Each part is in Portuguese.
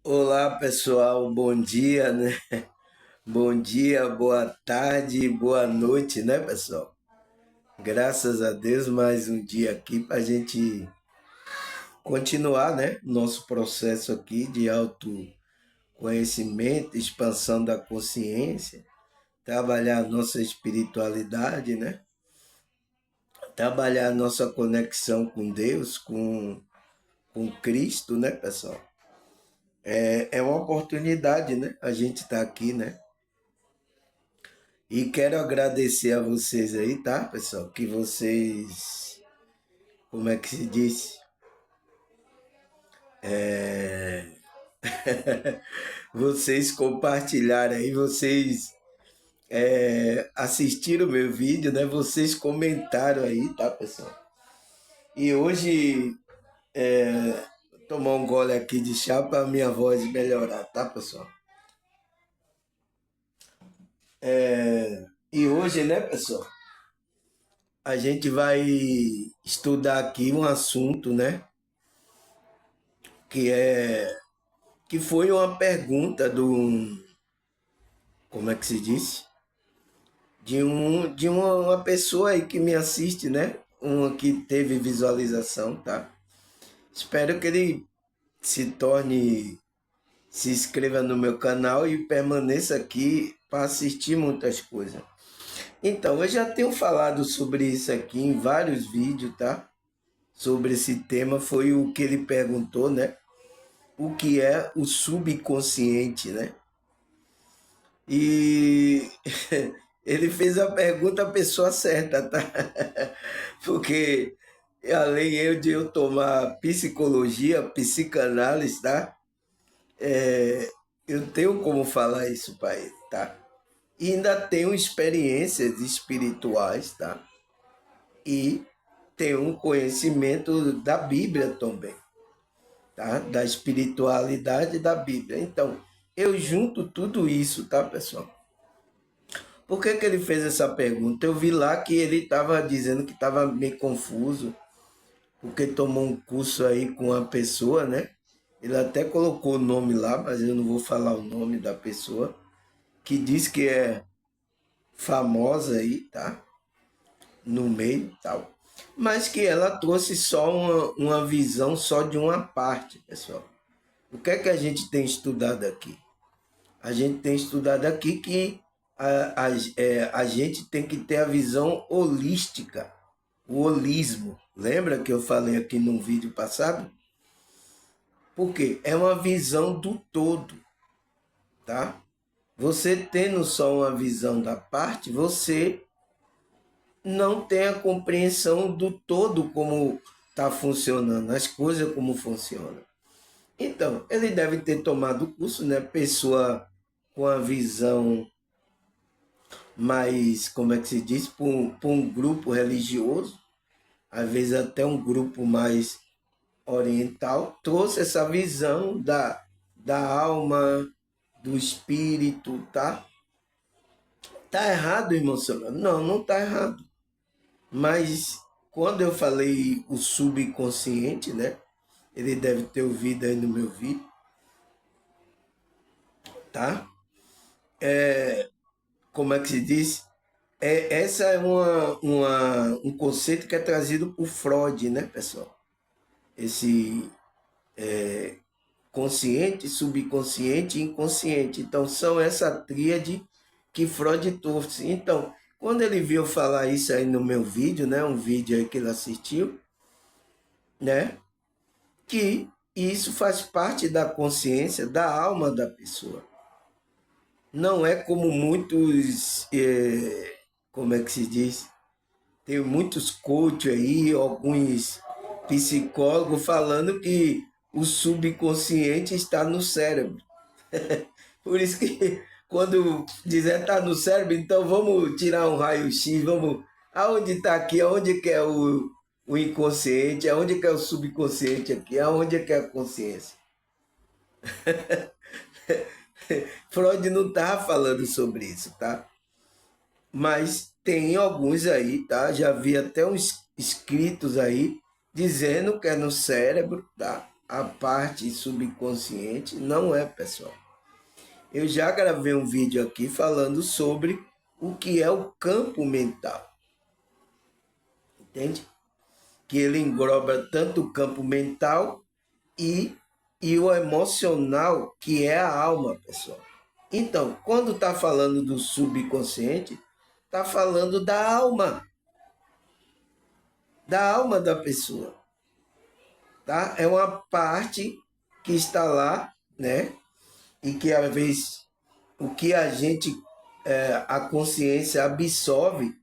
Olá pessoal, bom dia, né? Bom dia, boa tarde, boa noite, né pessoal? Graças a Deus, mais um dia aqui para a gente continuar, né? Nosso processo aqui de autoconhecimento, expansão da consciência, trabalhar a nossa espiritualidade, né? Trabalhar a nossa conexão com Deus, com Cristo, né pessoal? É uma oportunidade, né? A gente tá aqui, né? E quero agradecer a vocês aí, tá, pessoal? Que vocês, como é que se diz? Vocês compartilharam aí, vocês assistiram o meu vídeo, né? Vocês comentaram aí, tá, pessoal? E hoje, vou tomar um gole aqui de chá para minha voz melhorar, tá, pessoal? E hoje, né, pessoal? A gente vai estudar aqui um assunto, né? Que é que foi uma pergunta do, como é que se diz? De uma pessoa aí que me assiste, né? Uma que teve visualização, tá? Espero que ele se torne, se inscreva no meu canal e permaneça aqui para assistir muitas coisas. Então, eu já tenho falado sobre isso aqui em vários vídeos, tá? Sobre esse tema, foi o que ele perguntou, né? O que é o subconsciente, né? E ele fez a pergunta à pessoa certa, tá? Porque além de eu tomar psicologia, psicanálise, tá? Eu tenho como falar isso para ele, tá? E ainda tenho experiências espirituais, tá? E tenho um conhecimento da Bíblia também, tá? Da espiritualidade da Bíblia. Então, eu junto tudo isso, tá, pessoal? Por que que ele fez essa pergunta? Eu vi lá que ele estava dizendo que estava meio confuso, porque tomou um curso aí com uma pessoa, né? Ele até colocou o nome lá, mas eu não vou falar o nome da pessoa, que diz que é famosa aí, tá? No meio e tal. Mas que ela trouxe só uma visão só de uma parte, pessoal. O que é que a gente tem estudado aqui? A gente tem estudado aqui que a gente tem que ter a visão holística, o holismo. Lembra que eu falei aqui num vídeo passado? Porque é uma visão do todo, tá? Você tendo só uma visão da parte, você não tem a compreensão do todo como está funcionando, as coisas como funcionam. Então, ele deve ter tomado o curso, né? Pessoa com a visão mais, como é que se diz, por um grupo religioso, às vezes até um grupo mais oriental, trouxe essa visão da alma, do espírito, tá? Tá errado, irmão Solano? Não, não tá errado. Mas quando eu falei o subconsciente, né? Ele deve ter ouvido aí no meu vídeo, tá? Como é que se diz? Essa é um conceito que é trazido por Freud, né, pessoal? Esse consciente, subconsciente e inconsciente. Então, são essa tríade que Freud trouxe. Então, quando ele viu falar isso aí no meu vídeo, né, um vídeo aí que ele assistiu, né, que isso faz parte da consciência, da alma da pessoa. Não é como muitos, como é que se diz? Tem muitos coaches aí, alguns psicólogos falando que o subconsciente está no cérebro. Por isso que quando dizer está no cérebro, então vamos tirar um raio-x, vamos. Aonde está aqui? Aonde que é o inconsciente? Aonde que é o subconsciente aqui? Aonde que é a consciência? Freud não estava falando sobre isso, tá? Mas tem alguns aí, tá? Já vi até uns escritos aí dizendo que é no cérebro, tá? a parte subconsciente? Não é, pessoal. Eu já gravei um vídeo aqui falando sobre o que é o campo mental. Entende? Que ele engloba tanto o campo mental e, e o emocional, que é a alma, pessoal. Então, quando está falando do subconsciente, está falando da alma da pessoa, tá? É uma parte que está lá, né? E que às vezes o que a gente, a consciência absorve,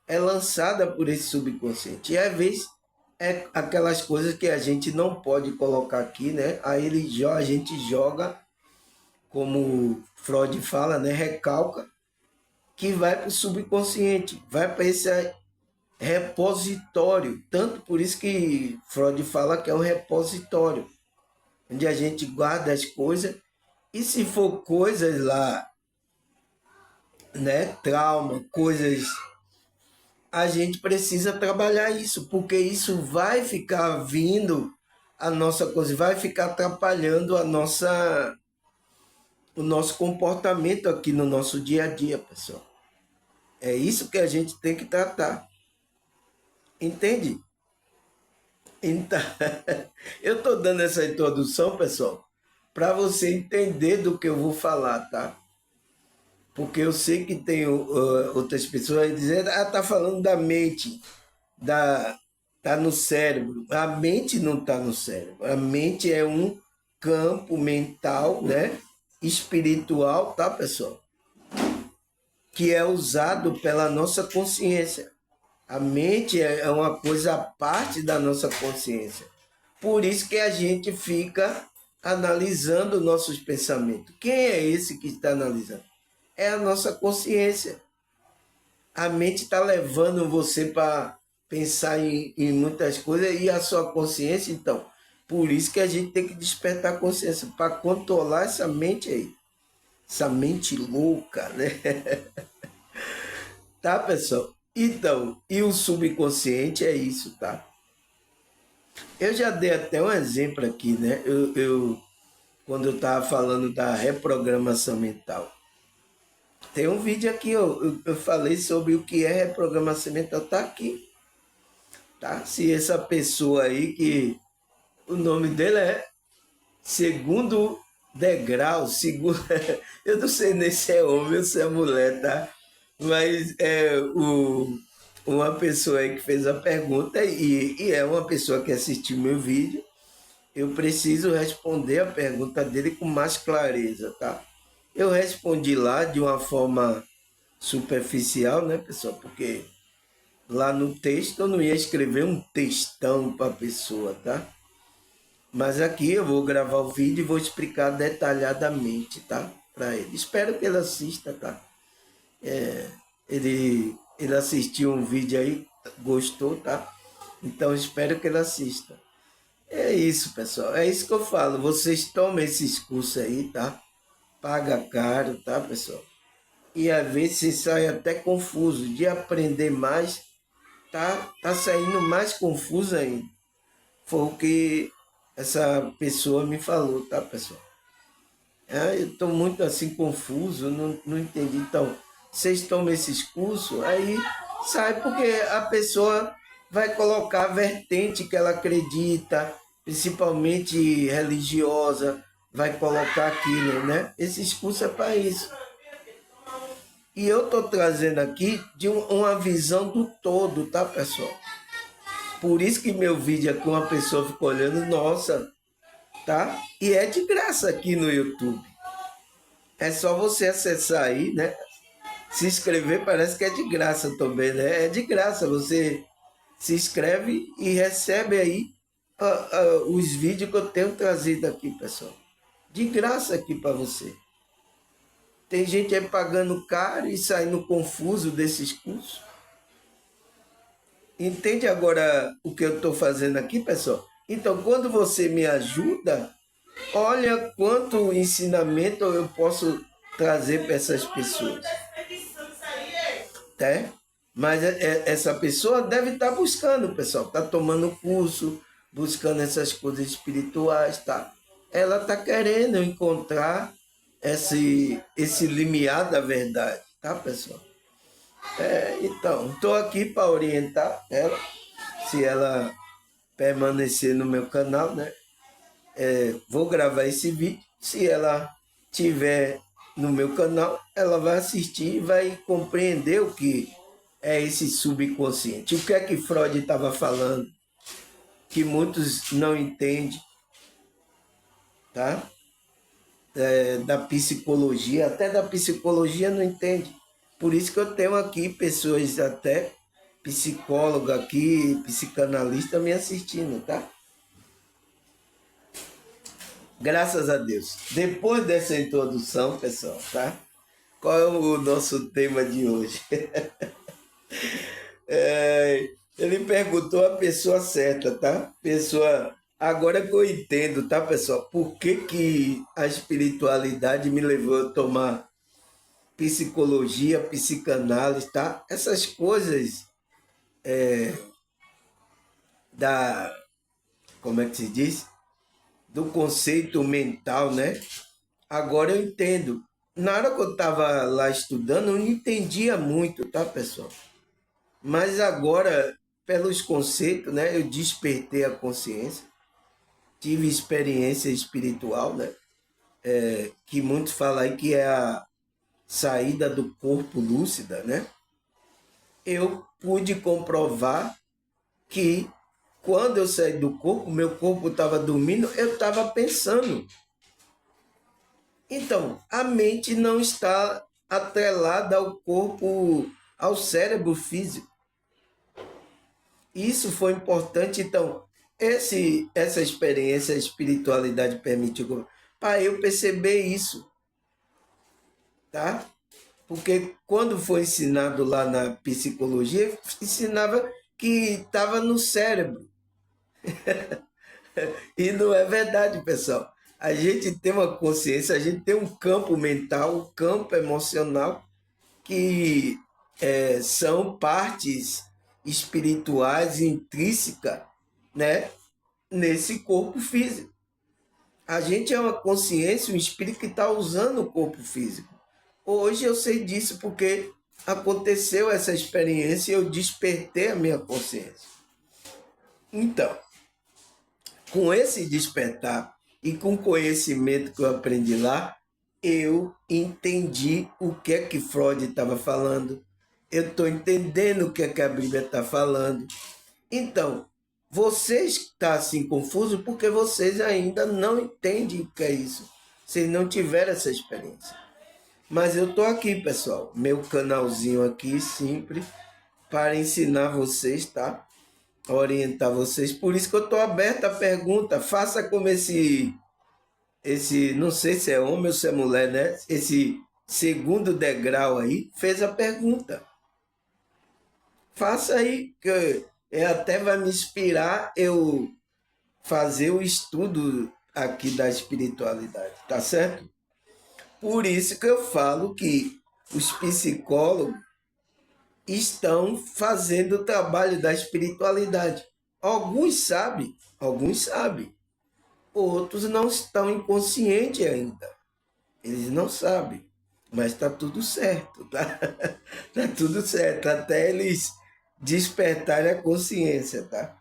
é lançada por esse subconsciente. E às vezes é aquelas coisas que a gente não pode colocar aqui, né? Aí a gente joga, como Freud fala, né? Recalca, que vai para o subconsciente, vai para esse repositório. Tanto por isso que Freud fala que é um repositório, onde a gente guarda as coisas. E se for coisas lá, né, trauma, coisas, a gente precisa trabalhar isso, porque isso vai ficar vindo a nossa coisa, vai ficar atrapalhando o nosso comportamento aqui no nosso dia a dia, pessoal. É isso que a gente tem que tratar. Entende? Então, eu estou dando essa introdução, pessoal, para você entender do que eu vou falar, tá? Porque eu sei que tem outras pessoas dizendo, tá falando da mente, tá no cérebro. A mente não está no cérebro. A mente é um campo mental, né? Espiritual, tá, pessoal? Que é usado pela nossa consciência. A mente é uma coisa à parte da nossa consciência. Por isso que a gente fica analisando nossos pensamentos. Quem é esse que está analisando? É a nossa consciência. A mente está levando você para pensar em muitas coisas e a sua consciência, então. Por isso que a gente tem que despertar a consciência para controlar essa mente aí. Essa mente louca, né? Tá, pessoal? Então, e o subconsciente é isso, tá? Eu já dei até um exemplo aqui, né? Quando eu estava falando da reprogramação mental. Tem um vídeo aqui, eu falei sobre o que é reprogramação mental, tá aqui, tá? Se essa pessoa aí, que o nome dele é Segundo Degrau, segundo, eu não sei nem se é homem ou se é mulher, tá? Mas é uma pessoa aí que fez a pergunta e é uma pessoa que assistiu meu vídeo. Eu preciso responder a pergunta dele com mais clareza, tá? Eu respondi lá de uma forma superficial, né, pessoal? Porque lá no texto eu não ia escrever um textão para a pessoa, tá? Mas aqui eu vou gravar o vídeo e vou explicar detalhadamente, tá? Para ele. Espero que ele assista, tá? Ele assistiu um vídeo aí, gostou, tá? Então espero que ele assista. É isso, pessoal. É isso que eu falo. Vocês tomem esses cursos aí, tá? Paga caro, tá, pessoal? E às vezes você sai até confuso. De aprender mais, tá saindo mais confuso ainda. Foi o que essa pessoa me falou, tá, pessoal? Eu estou muito assim confuso, não entendi. Então, vocês tomam esses cursos, aí sai porque a pessoa vai colocar a vertente que ela acredita, principalmente religiosa, vai colocar aquilo, né? Esses cursos é para isso. E eu estou trazendo aqui de uma visão do todo, tá, pessoal? Por isso que meu vídeo aqui, uma pessoa ficou olhando, nossa, tá? E é de graça aqui no YouTube. É só você acessar aí, né? Se inscrever, parece que é de graça também, né? É de graça, você se inscreve e recebe aí os vídeos que eu tenho trazido aqui, pessoal. De graça aqui para você. Tem gente aí pagando caro e saindo confuso desses cursos. Entende agora o que eu estou fazendo aqui, pessoal? Então, quando você me ajuda, olha quanto ensinamento eu posso trazer para essas pessoas. Tá? Mas essa pessoa deve estar buscando, pessoal. Está tomando curso, buscando essas coisas espirituais, tá? Ela está querendo encontrar esse limiar da verdade, tá, pessoal? Então, estou aqui para orientar ela, se ela permanecer no meu canal, né? Vou gravar esse vídeo. Se ela tiver no meu canal, ela vai assistir e vai compreender o que é esse subconsciente. O que é que Freud estava falando, que muitos não entendem, tá? Da psicologia, até da psicologia não entende. Por isso que eu tenho aqui pessoas até psicóloga aqui, psicanalista me assistindo, tá? Graças a Deus. Depois dessa introdução, pessoal, tá? Qual é o nosso tema de hoje? Ele perguntou a pessoa certa, tá? Pessoa. Agora que eu entendo, tá, pessoal? Por que a espiritualidade me levou a tomar psicologia, psicanálise, tá? Essas coisas da. Como é que se diz? Do conceito mental, né? Agora eu entendo. Na hora que eu estava lá estudando, eu não entendia muito, tá, pessoal? Mas agora, pelos conceitos, né? Eu despertei a consciência, tive experiência espiritual, né? Que muitos falam aí que é a saída do corpo lúcida, né? Eu pude comprovar que quando eu saí do corpo, meu corpo estava dormindo, eu estava pensando. Então, a mente não está atrelada ao corpo, ao cérebro físico. Isso foi importante. Então, essa experiência, a espiritualidade permitiu para eu perceber isso, tá? Porque quando foi ensinado lá na psicologia, ensinava que estava no cérebro. E não é verdade, pessoal. A gente tem uma consciência, a gente tem um campo mental, um campo emocional, que são partes espirituais intrínsecas, né, nesse corpo físico. A gente é uma consciência, um espírito que está usando o corpo físico. Hoje eu sei disso porque aconteceu essa experiência e eu despertei a minha consciência. Então, com esse despertar e com o conhecimento que eu aprendi lá, eu entendi o que é que Freud estava falando. Eu estou entendendo o que é que a Bíblia está falando. Então, vocês estão assim confusos porque vocês ainda não entendem o que é isso. Vocês não tiveram essa experiência. Mas eu estou aqui, pessoal, meu canalzinho aqui, simples, para ensinar vocês, tá? Orientar vocês. Por isso que eu estou aberto à pergunta. Faça como não sei se é homem ou se é mulher, né? Esse segundo degrau aí fez a pergunta. Faça aí, que até vai me inspirar eu fazer o estudo aqui da espiritualidade, tá certo? Por isso que eu falo que os psicólogos estão fazendo o trabalho da espiritualidade. Alguns sabem, outros não estão inconscientes ainda. Eles não sabem, mas está tudo certo, tá? Tá tudo certo, até eles despertarem a consciência, tá?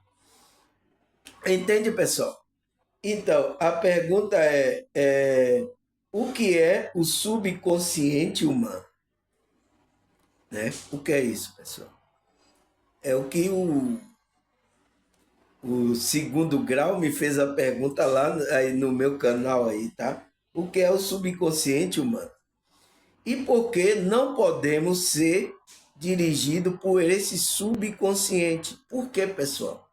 Entende, pessoal? Então, a pergunta é o que é o subconsciente humano? Né? O que é isso, pessoal? É o que o segundo grau me fez a pergunta lá aí no meu canal aí, tá? O que é o subconsciente humano? E por que não podemos ser dirigidos por esse subconsciente? Por que, pessoal?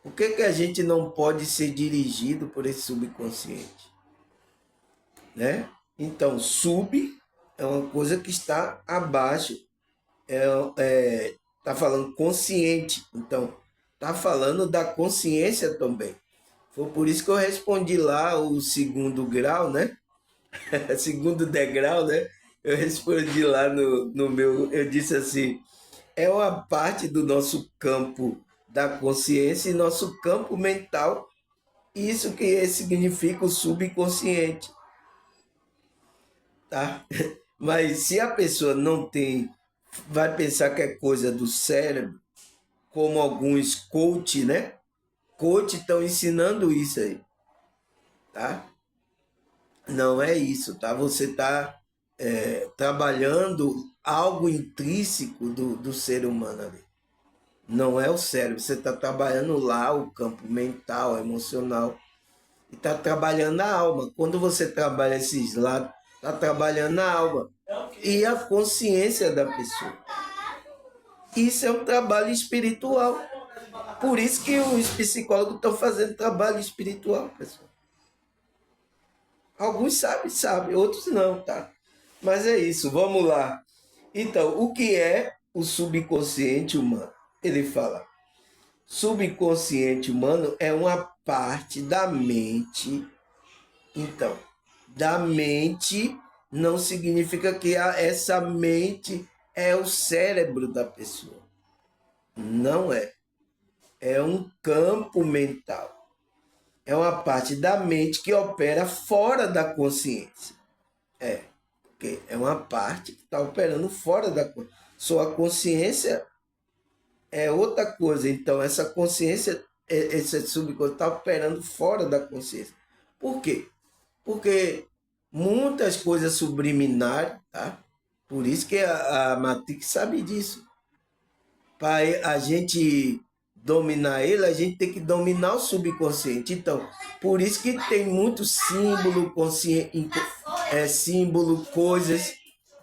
Por que a gente não pode ser dirigido por esse subconsciente? Né? Então, sub é uma coisa que está abaixo, tá falando consciente, então tá falando da consciência também. Foi por isso que eu respondi lá o segundo grau, né? Segundo degrau, né? Eu respondi lá no meu, eu disse assim, é uma parte do nosso campo da consciência e nosso campo mental. Isso que significa o subconsciente, tá? Mas se a pessoa não tem, vai pensar que é coisa do cérebro, como alguns coach, né? Coach estão ensinando isso aí, tá? Não é isso, tá? Você está trabalhando algo intrínseco do ser humano ali. Não é o cérebro, você está trabalhando lá o campo mental, emocional, e está trabalhando a alma. Quando você trabalha esses lados, está trabalhando a alma e a consciência da pessoa. Isso é um trabalho espiritual. Por isso que os psicólogos estão fazendo trabalho espiritual, pessoal. Alguns sabem, outros não, tá? Mas é isso, vamos lá. Então, o que é o subconsciente humano? Ele fala, subconsciente humano é uma parte da mente. Então, da mente não significa que essa mente é o cérebro da pessoa. Não é. É um campo mental. É uma parte da mente que opera fora da consciência. É, porque é uma parte que está operando fora da consciência. Sua consciência é outra coisa. Então, essa consciência, esse subconsciente está operando fora da consciência. Por quê? Porque muitas coisas subliminares, tá? Por isso que a Matrix sabe disso. Para a gente dominar ele, a gente tem que dominar o subconsciente. Então, por isso que tem muito símbolo, consciente, símbolo, coisas,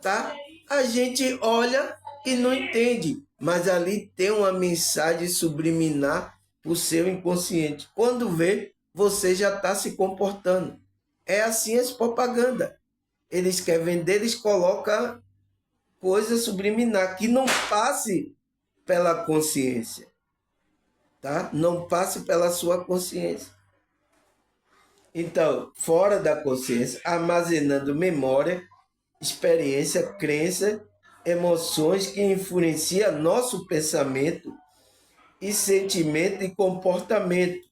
tá? A gente olha e não entende, mas ali tem uma mensagem subliminar para o seu inconsciente. Quando vê, você já está se comportando. É assim as propagandas. Eles querem vender, eles colocam coisa subliminar que não passe pela consciência, tá? Não passe pela sua consciência. Então, fora da consciência, armazenando memória, experiência, crença, emoções que influenciam nosso pensamento e sentimento e comportamento.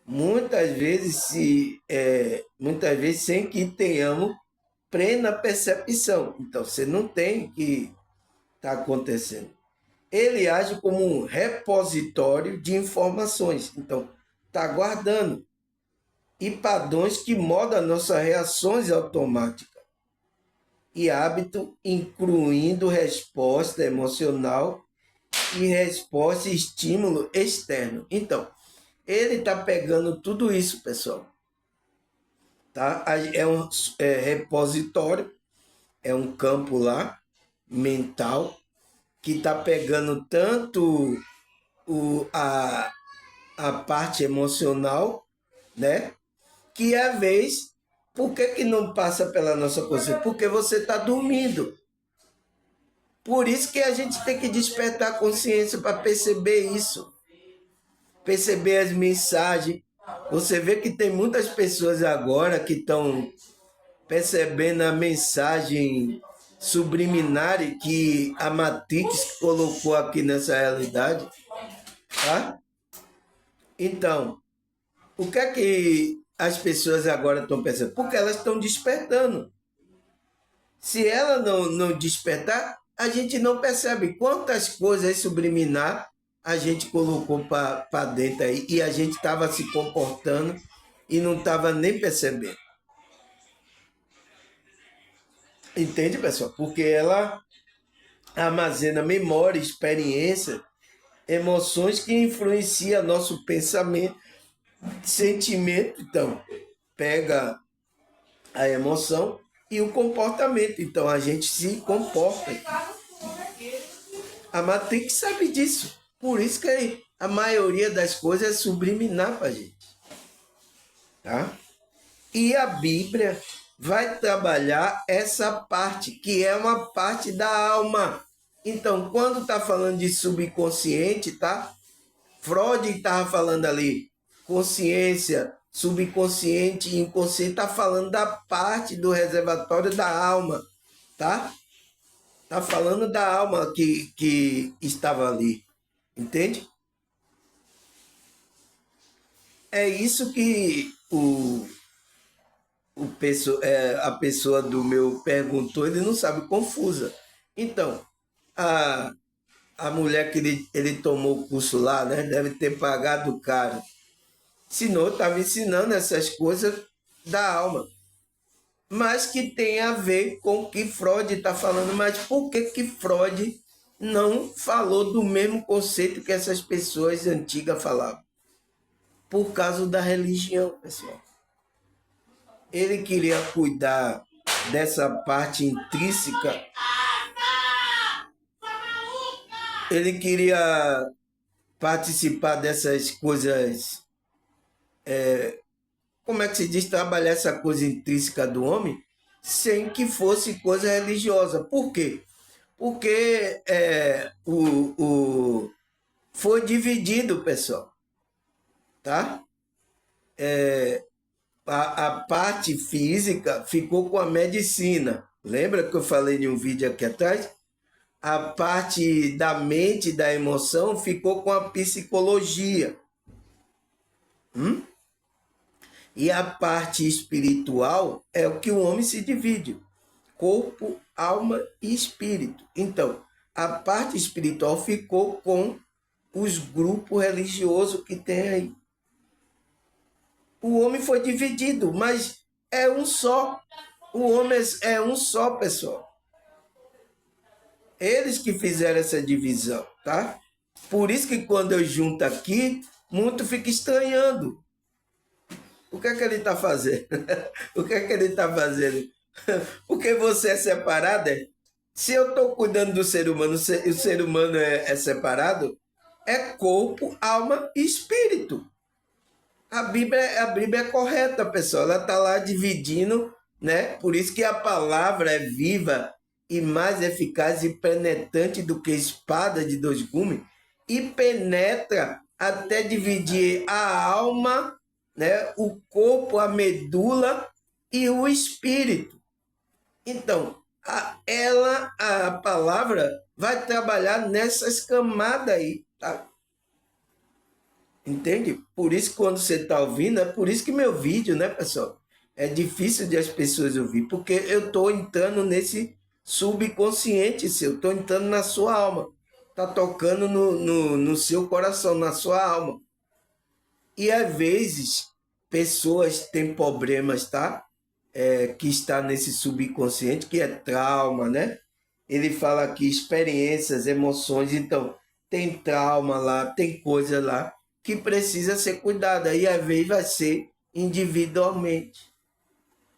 Muitas vezes sem que tenhamos plena percepção. Então, você não tem o que está acontecendo. Ele age como um repositório de informações. Então, está guardando. E padrões que moldam nossas reações automáticas e hábito, incluindo resposta emocional e resposta e estímulo externo. Então, ele está pegando tudo isso, pessoal. Tá? É um repositório, é um campo lá, mental, que está pegando tanto a parte emocional, né? Que às vezes, por que não passa pela nossa consciência? Porque você está dormindo. Por isso que a gente tem que despertar a consciência para perceber isso. Perceber as mensagens. Você vê que tem muitas pessoas agora que estão percebendo a mensagem subliminar que a Matrix colocou aqui nessa realidade, tá? Então, o que é que as pessoas agora estão pensando? Porque elas estão despertando. Se ela não despertar, a gente não percebe quantas coisas subliminar a gente colocou para dentro aí e a gente estava se comportando e não estava nem percebendo. Entende, pessoal? Porque ela armazena memória, experiência, emoções que influenciam nosso pensamento, sentimento. Então, pega a emoção e o comportamento. Então, a gente se comporta. A Matrix sabe disso. Por isso que a maioria das coisas é subliminar para a gente. Tá? E a Bíblia vai trabalhar essa parte, que é uma parte da alma. Então, quando está falando de subconsciente, tá? Freud estava falando ali, consciência, subconsciente e inconsciente, está falando da parte do reservatório da alma, tá? Está falando da alma que estava ali, entende? É isso que a pessoa do meu perguntou, ele não sabe, confusa. Então, a, a mulher que ele tomou o curso lá, né, deve ter pagado caro. Ensinou, estava ensinando essas coisas da alma, mas que tem a ver com o que Freud está falando. Mas por que Freud não falou do mesmo conceito que essas pessoas antigas falavam? Por causa da religião, pessoal. Ele queria cuidar dessa parte intrínseca, ele queria participar dessas coisas, como é que se diz, trabalhar essa coisa intrínseca do homem, sem que fosse coisa religiosa. Por quê? Porque foi dividido, pessoal, tá? A parte física ficou com a medicina. Lembra que eu falei em um vídeo aqui atrás? A parte da mente, da emoção, ficou com a psicologia. E a parte espiritual é o que o homem se divide: corpo, alma e espírito. Então, a parte espiritual ficou com os grupos religiosos que tem aí. O homem foi dividido, mas é um só. O homem é um só, pessoal. Eles que fizeram essa divisão, tá? Por isso que quando eu junto aqui, muito fica estranhando. O que é que ele está fazendo? O que é que ele está fazendo? Porque você é separado, é? Se eu estou cuidando do ser humano, o ser humano é separado, é corpo, alma e espírito. A Bíblia é correta, pessoal. Ela está lá dividindo, né? Por isso que a palavra é viva e mais eficaz e penetrante do que espada de dois gumes, e penetra até dividir a alma, né? O corpo, a medula e o espírito. Então, a palavra vai trabalhar nessas camadas aí, tá? Entende? Por isso que quando você está ouvindo, é por isso que meu vídeo, né, pessoal? É difícil de as pessoas ouvir, porque eu estou entrando nesse subconsciente seu, estou entrando na sua alma, está tocando no seu coração, na sua alma. E às vezes, pessoas têm problemas, tá? Que está nesse subconsciente, que é trauma, né? Ele fala aqui experiências, emoções, então tem trauma lá, tem coisa lá que precisa ser cuidada, e às vezes vai ser individualmente.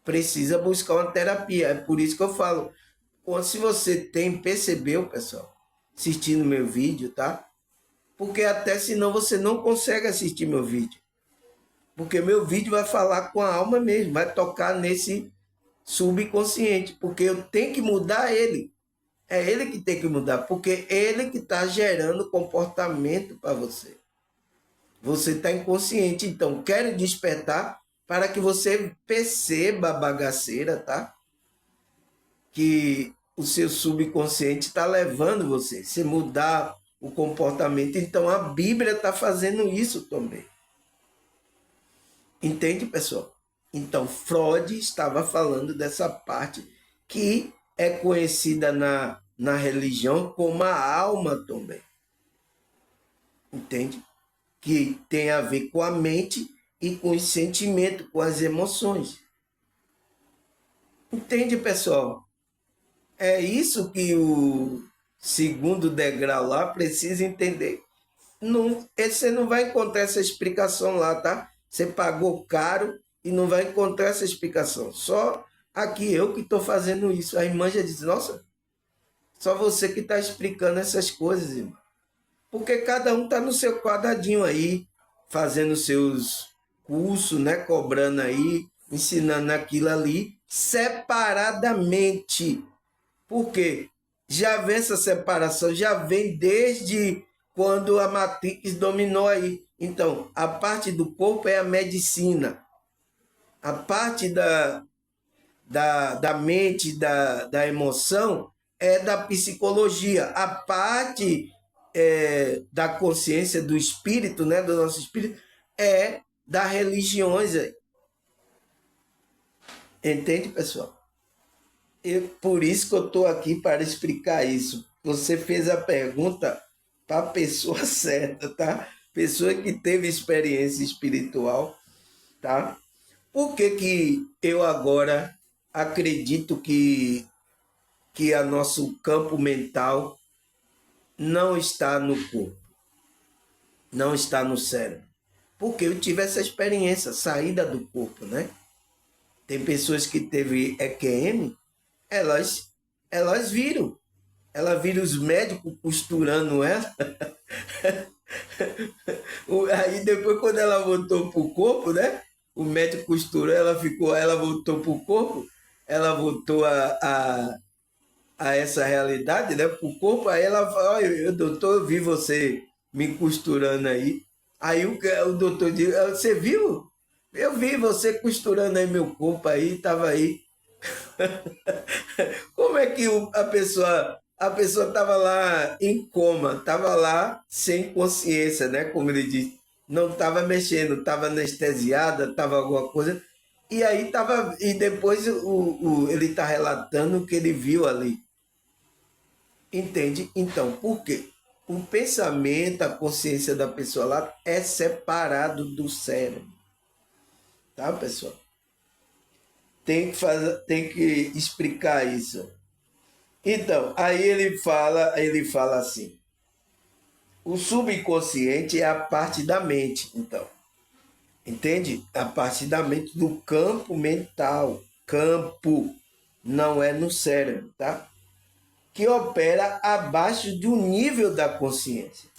Precisa buscar uma terapia. É por isso que eu falo, se você percebeu, pessoal, assistindo meu vídeo, tá? Porque até senão você não consegue assistir meu vídeo. Porque meu vídeo vai falar com a alma mesmo, vai tocar nesse subconsciente, porque eu tenho que mudar ele. É ele que tem que mudar, porque é ele que está gerando comportamento para você. Você está inconsciente, então quero despertar para que você perceba a bagaceira, tá? Que o seu subconsciente está levando você, se mudar o comportamento. Então a Bíblia está fazendo isso também. Entende, pessoal? Então, Freud estava falando dessa parte que é conhecida na religião como a alma também. Entende? Que tem a ver com a mente e com os sentimentos, com as emoções. Entende, pessoal? É isso que o segundo degrau lá precisa entender. Não, você não vai encontrar essa explicação lá, tá? Você pagou caro e não vai encontrar essa explicação. Só aqui eu que estou fazendo isso. A irmã já diz, nossa, só você que está explicando essas coisas, irmã. Porque cada um está no seu quadradinho aí, fazendo seus cursos, né? Cobrando aí, ensinando aquilo ali, separadamente. Por quê? Já vem essa separação, já vem desde quando a Matrix dominou aí. Então, a parte do corpo é a medicina. A parte da mente, da emoção, é da psicologia. A parte da consciência, do espírito, né, do nosso espírito, é das religiões aí. Entende, pessoal? Por isso que eu estou aqui para explicar isso. Você fez a pergunta para a pessoa certa, tá? Pessoa que teve experiência espiritual, tá? Por que que eu agora acredito que o nosso campo mental não está no corpo, não está no cérebro? Porque eu tive essa experiência, saída do corpo, né? Tem pessoas que teve EQM, elas viram. Ela viram os médicos costurando ela. Aí depois, quando ela voltou pro corpo, né? O médico costurou, ela voltou pro corpo, ela voltou a essa realidade, né? Pro corpo, aí ela falou, olha, doutor, eu vi você me costurando aí. Aí o doutor disse, você viu? Eu vi você costurando aí meu corpo aí, tava aí. Como é que a pessoa estava lá em coma, estava lá sem consciência, né? Como ele diz, não estava mexendo, estava anestesiada, estava alguma coisa. E aí tava, e depois ele está relatando o que ele viu ali. Entende? Então, por quê? O pensamento, a consciência da pessoa lá é separado do cérebro. Tá, pessoal? Tem que explicar isso. Então, aí ele fala assim: o subconsciente é a parte da mente, então. Entende? A parte da mente do campo mental. Campo, não é no cérebro, tá? Que opera abaixo do nível da consciência.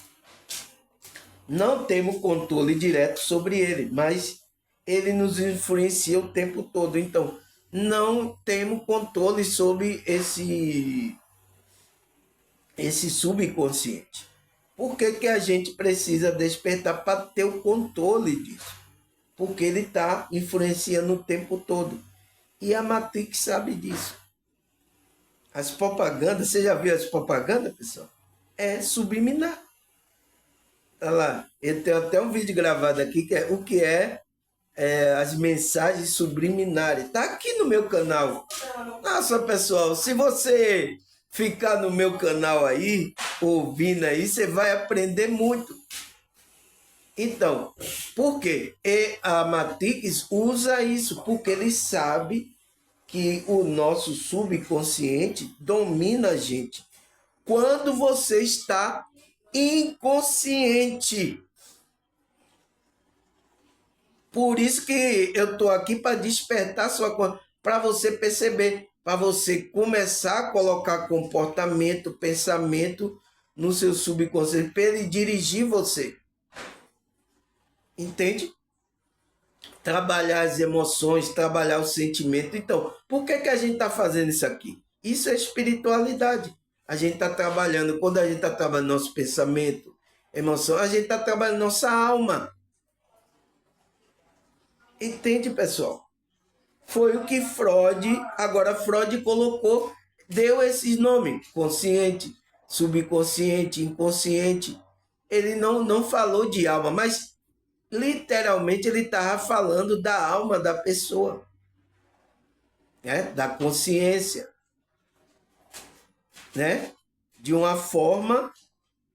Não temos controle direto sobre ele, mas ele nos influencia o tempo todo. Então, não temos controle sobre esse subconsciente. Por que, que a gente precisa despertar para ter o controle disso? Porque ele está influenciando o tempo todo. E a Matrix sabe disso. As propagandas, você já viu as propagandas, pessoal? É subliminar. Olha lá, eu tenho até um vídeo gravado aqui que é o que é as mensagens subliminares. Está aqui no meu canal. Nossa, pessoal, se você ficar no meu canal aí, ouvindo aí, você vai aprender muito. Então, por quê? E a Matrix usa isso, porque ele sabe que o nosso subconsciente domina a gente. Quando você está inconsciente. Por isso que eu estou aqui para despertar sua consciência, para você perceber, para você começar a colocar comportamento, pensamento no seu subconsciente, para ele dirigir você. Entende? Trabalhar as emoções, trabalhar o sentimento. Então, por que a gente está fazendo isso aqui? Isso é espiritualidade. A gente está trabalhando, quando a gente está trabalhando nosso pensamento, emoção, a gente está trabalhando nossa alma. Entende, pessoal? Foi o que Freud colocou, deu esses nomes, consciente, subconsciente, inconsciente. Ele não falou de alma, mas literalmente ele estava falando da alma da pessoa, né? Da consciência, né? De uma forma.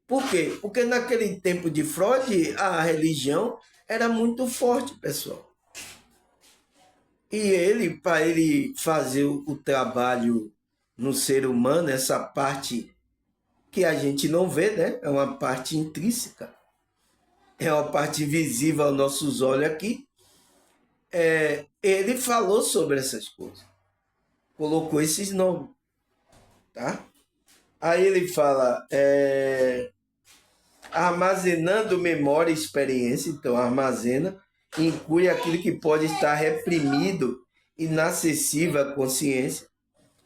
Por quê? Porque naquele tempo de Freud, a religião era muito forte, pessoal. E ele, para ele fazer o trabalho no ser humano, essa parte que a gente não vê, né? É uma parte intrínseca, é uma parte visível aos nossos olhos aqui. Ele falou sobre essas coisas, colocou esses nomes, tá? Aí ele fala, armazenando memória e experiência, então armazena, inclui aquilo que pode estar reprimido, inacessível à consciência.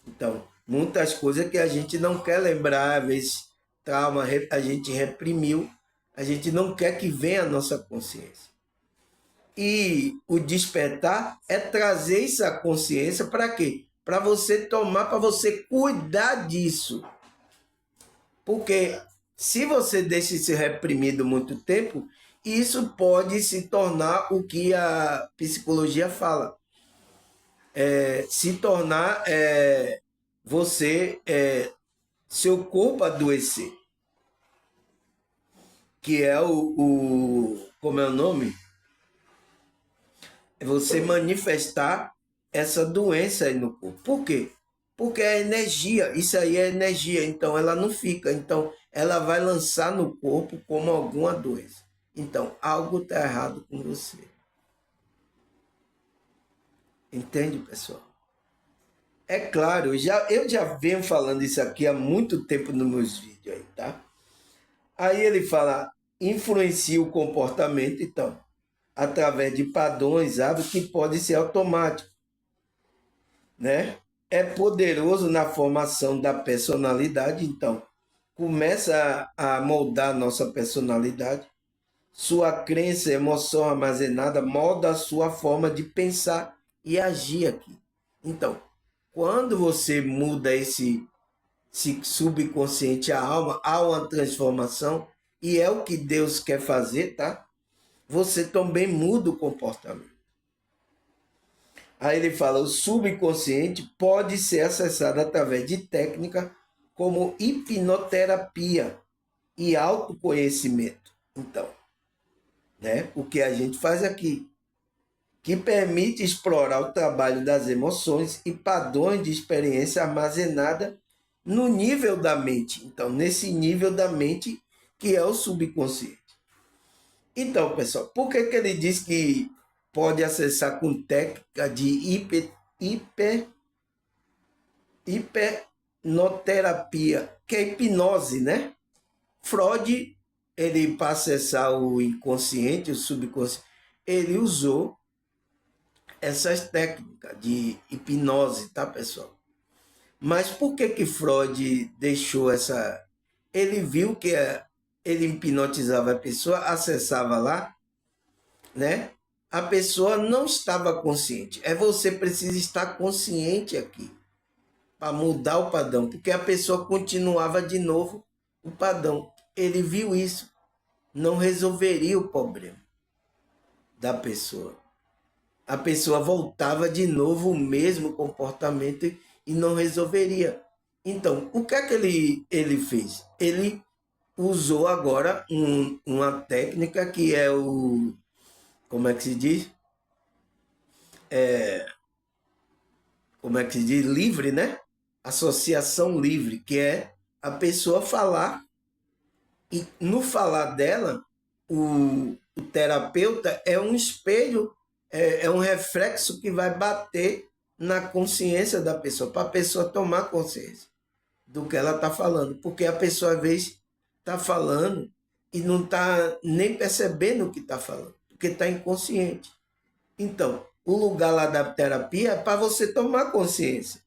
Então, muitas coisas que a gente não quer lembrar, às vezes, trauma, a gente reprimiu, a gente não quer que venha a nossa consciência. E o despertar é trazer essa consciência para quê? Para você tomar, para você cuidar disso. Porque se você deixa isso reprimido muito tempo, isso pode se tornar o que a psicologia fala, se tornar você, seu corpo adoecer, que é como é o nome? É você manifestar essa doença aí no corpo. Por quê? Porque é energia, isso aí é energia, então ela não fica, então ela vai lançar no corpo como alguma doença. Então, algo está errado com você. Entende, pessoal? É claro, eu já venho falando isso aqui há muito tempo nos meus vídeos aí, tá? Aí ele fala, influencia o comportamento, então, através de padrões, hábitos que podem ser automáticos, né? É poderoso na formação da personalidade, então, começa a moldar nossa personalidade. Sua crença, emoção armazenada molda a sua forma de pensar e agir aqui. Então, quando você muda esse subconsciente, a alma, há uma transformação, e é o que Deus quer fazer, tá? Você também muda o comportamento. Aí ele fala, o subconsciente pode ser acessado através de técnicas como hipnoterapia e autoconhecimento. Então, né, o que a gente faz aqui, que permite explorar o trabalho das emoções e padrões de experiência armazenada no nível da mente. Então, nesse nível da mente que é o subconsciente. Então, pessoal, por que ele diz que pode acessar com técnica de hipnoterapia, que é hipnose, né? Freud, ele para acessar o inconsciente, o subconsciente, ele usou essas técnicas de hipnose, tá, pessoal? Mas por que Freud deixou essa... Ele viu que ele hipnotizava a pessoa, acessava lá, né? A pessoa não estava consciente. Você precisa estar consciente aqui para mudar o padrão, porque a pessoa continuava de novo o padrão. Ele viu isso, não resolveria o problema da pessoa. A pessoa voltava de novo o mesmo comportamento e não resolveria. Então, o que é que ele fez? Ele usou agora uma técnica que é o... Como é que se diz? Como é que se diz? Livre, né? Associação livre, que é a pessoa falar e no falar dela, o terapeuta é um espelho, é um reflexo que vai bater na consciência da pessoa, para a pessoa tomar consciência do que ela está falando. Porque a pessoa, às vezes, está falando e não está nem percebendo o que está falando, porque está inconsciente. Então, o lugar lá da terapia é para você tomar consciência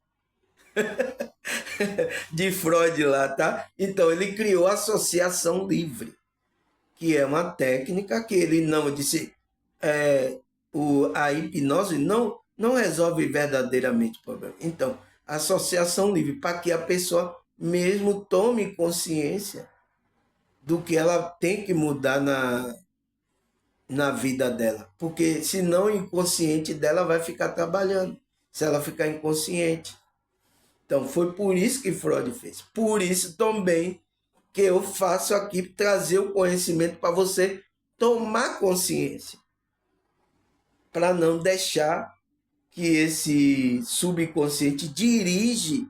de Freud lá, tá? Então, ele criou a associação livre, que é uma técnica que ele não disse, a hipnose não resolve verdadeiramente o problema. Então, associação livre, para que a pessoa mesmo tome consciência do que ela tem que mudar na vida dela. Porque senão o inconsciente dela vai ficar trabalhando, se ela ficar inconsciente. Então, foi por isso que Freud fez. Por isso também que eu faço aqui, trazer o conhecimento para você tomar consciência, para não deixar que esse subconsciente dirige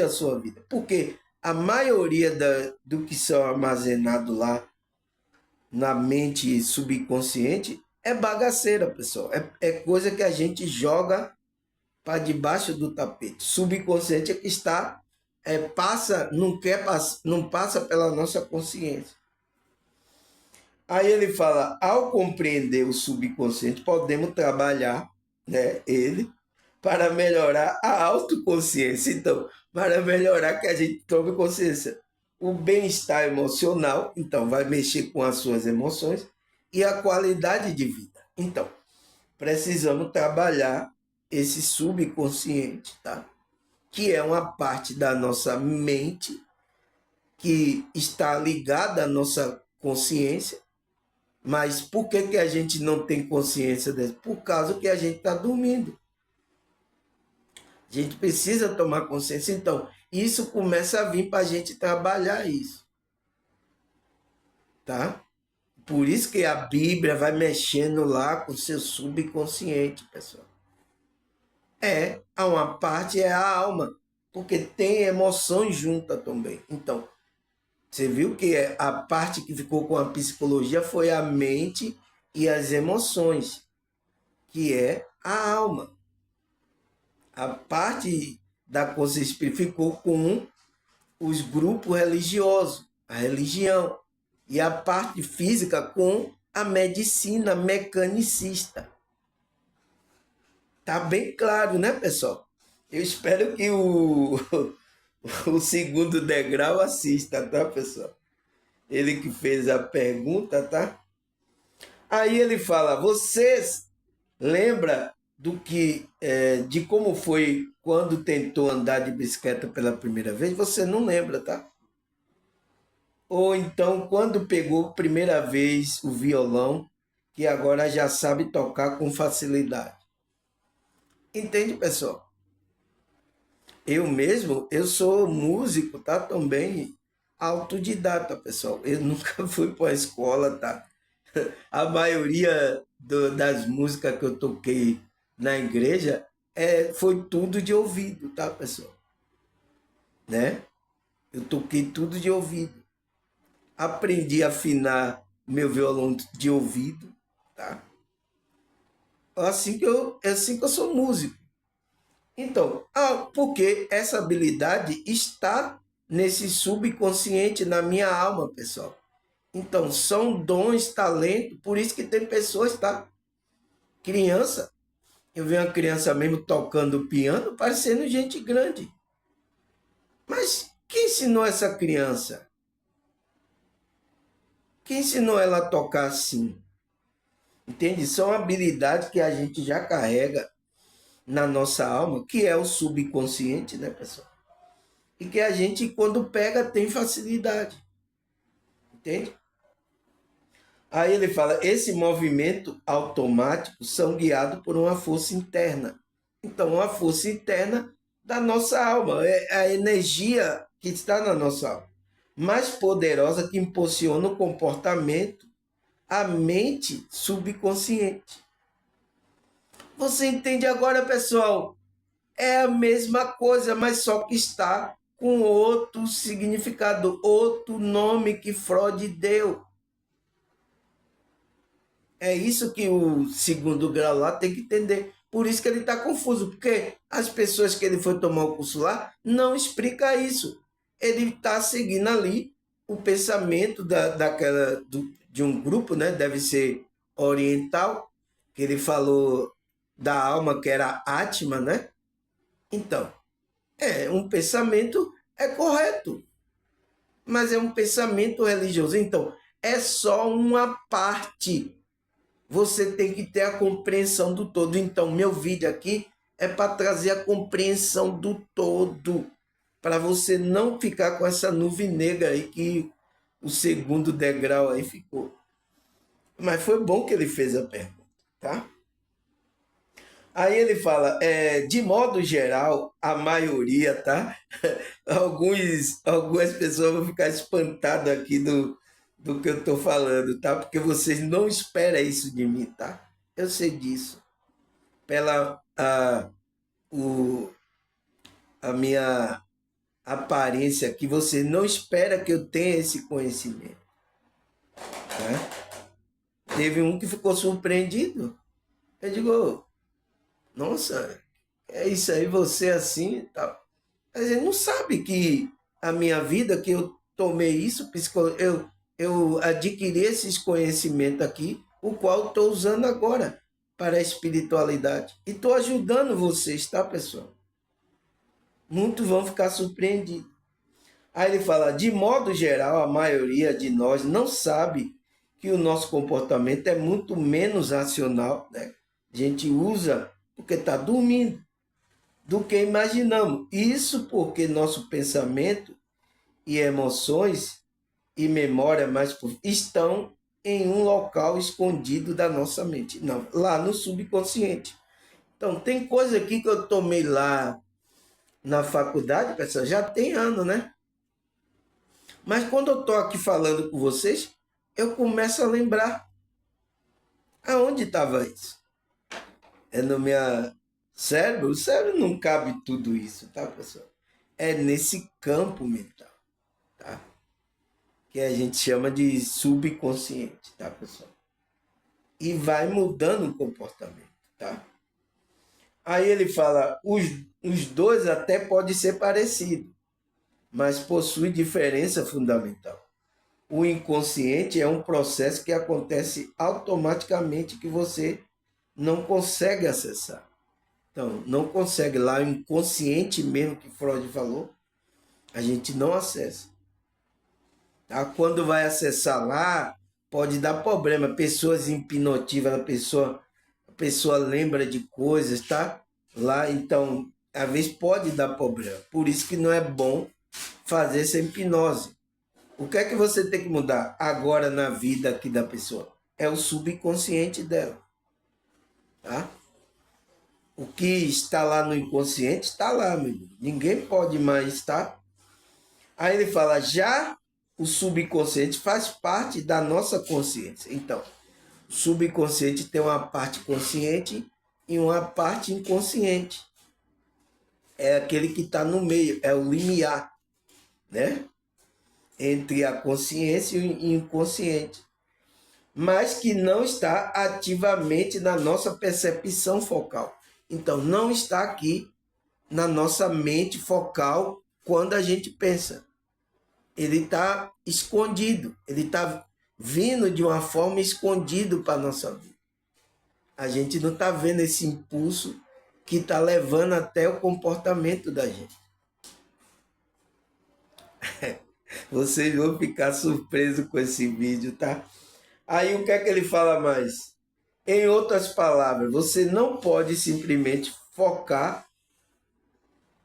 a sua vida. Porque a maioria do que são armazenado lá na mente subconsciente é bagaceira, pessoal. É coisa que a gente joga para debaixo do tapete. Subconsciente é que está, não passa pela nossa consciência. Aí ele fala, ao compreender o subconsciente, podemos trabalhar, né, ele para melhorar a autoconsciência. Então, para melhorar que a gente tome consciência. O bem-estar emocional, então, vai mexer com as suas emoções e a qualidade de vida. Então, precisamos trabalhar esse subconsciente, tá? Que é uma parte da nossa mente que está ligada à nossa consciência, Mas por que a gente não tem consciência disso? Por causa que a gente está dormindo. A gente precisa tomar consciência. Então, isso começa a vir para a gente trabalhar isso. Tá? Por isso que a Bíblia vai mexendo lá com o seu subconsciente, pessoal. Uma parte é a alma, porque tem emoções juntas também. Então, você viu que a parte que ficou com a psicologia foi a mente e as emoções, que é a alma. A parte da consciência ficou com os grupos religiosos, a religião, e a parte física com a medicina mecanicista. Tá bem claro, né, pessoal? Eu espero que o segundo degrau assista, tá, pessoal? Ele que fez a pergunta, tá? Aí ele fala: vocês lembra do que de como foi quando tentou andar de bicicleta pela primeira vez? Você não lembra, tá? Ou então quando pegou primeira vez o violão, que agora já sabe tocar com facilidade. Entende, pessoal? Eu mesmo, eu sou músico, tá? Também autodidata, pessoal. Eu nunca fui para a escola, tá? A maioria das músicas que eu toquei na igreja foi tudo de ouvido, tá, pessoal? Né? Eu toquei tudo de ouvido. Aprendi a afinar meu violão de ouvido, tá? Assim que eu sou músico. Então, porque essa habilidade está nesse subconsciente, na minha alma, pessoal. Então, são dons, talento, por isso que tem pessoas, tá? Criança, eu vi uma criança mesmo tocando piano, parecendo gente grande. Mas quem ensinou essa criança? Quem ensinou ela a tocar assim? Entende? São habilidades que a gente já carrega na nossa alma, que é o subconsciente, né, pessoal? E que a gente, quando pega, tem facilidade. Entende? Aí ele fala: esse movimento automático são guiados por uma força interna. Então, uma força interna da nossa alma, é a energia que está na nossa alma, mais poderosa que impulsiona o comportamento, a mente subconsciente. Você entende agora, pessoal? É a mesma coisa, mas só que está com outro significado, outro nome que Freud deu. É isso que o segundo grau lá tem que entender. Por isso que ele está confuso, porque as pessoas que ele foi tomar o curso lá não explica isso. Ele está seguindo ali o pensamento de um grupo, né? Deve ser oriental, que ele falou da alma que era Atma, né? Então, um pensamento correto, mas é um pensamento religioso. Então, é só uma parte. Você tem que ter a compreensão do todo. Então, meu vídeo aqui é para trazer a compreensão do todo, para você não ficar com essa nuvem negra aí que o segundo degrau aí ficou. Mas foi bom que ele fez a pergunta, tá? Aí ele fala, de modo geral, a maioria, tá? Algumas pessoas vão ficar espantadas aqui do que eu estou falando, tá? Porque vocês não esperam isso de mim, tá? Eu sei disso. Pela a minha aparência, que você não espera que eu tenha esse conhecimento. Né? Teve um que ficou surpreendido. Eu digo, nossa, é isso aí, você assim e tal. Mas ele não sabe que a minha vida, que eu tomei isso, eu adquiri esses conhecimentos aqui, o qual estou usando agora para a espiritualidade. E estou ajudando vocês, tá, pessoal? Muitos vão ficar surpreendidos. Aí ele fala, de modo geral, a maioria de nós não sabe que o nosso comportamento é muito menos racional, né? A gente usa porque está dormindo, do que imaginamos. Isso porque nosso pensamento e emoções e memória estão em um local escondido da nossa mente. Não, lá no subconsciente. Então, tem coisa aqui que eu tomei lá na faculdade, pessoal, já tem ano, né? Mas quando eu estou aqui falando com vocês, eu começo a lembrar aonde estava isso. É no meu cérebro? O cérebro não cabe tudo isso, tá, pessoal? É nesse campo mental, tá? Que a gente chama de subconsciente, tá, pessoal? E vai mudando o comportamento, tá? Aí ele fala, os dois até podem ser parecidos, mas possuem diferença fundamental. O inconsciente é um processo que acontece automaticamente que você não consegue acessar. Então, não consegue lá, o inconsciente mesmo que Freud falou, a gente não acessa. Tá? Quando vai acessar lá, pode dar problema. Pessoas hipnotivas, a pessoa lembra de coisas, tá? Lá, então, às vezes pode dar problema. Por isso que não é bom fazer essa hipnose. O que é que você tem que mudar agora na vida aqui da pessoa? É o subconsciente dela, tá? O que está lá no inconsciente está lá, meu amigo. Ninguém pode mais, tá? Aí ele fala, já o subconsciente faz parte da nossa consciência. Então, o subconsciente tem uma parte consciente e uma parte inconsciente. É aquele que está no meio, é o limiar, né? Entre a consciência e o inconsciente. Mas que não está ativamente na nossa percepção focal. Então, não está aqui na nossa mente focal quando a gente pensa. Ele está escondido, ele está vindo de uma forma escondido para a nossa vida. A gente não está vendo esse impulso que está levando até o comportamento da gente. Vocês vão ficar surpresos com esse vídeo, tá? Aí o que é que ele fala mais? Em outras palavras, você não pode simplesmente focar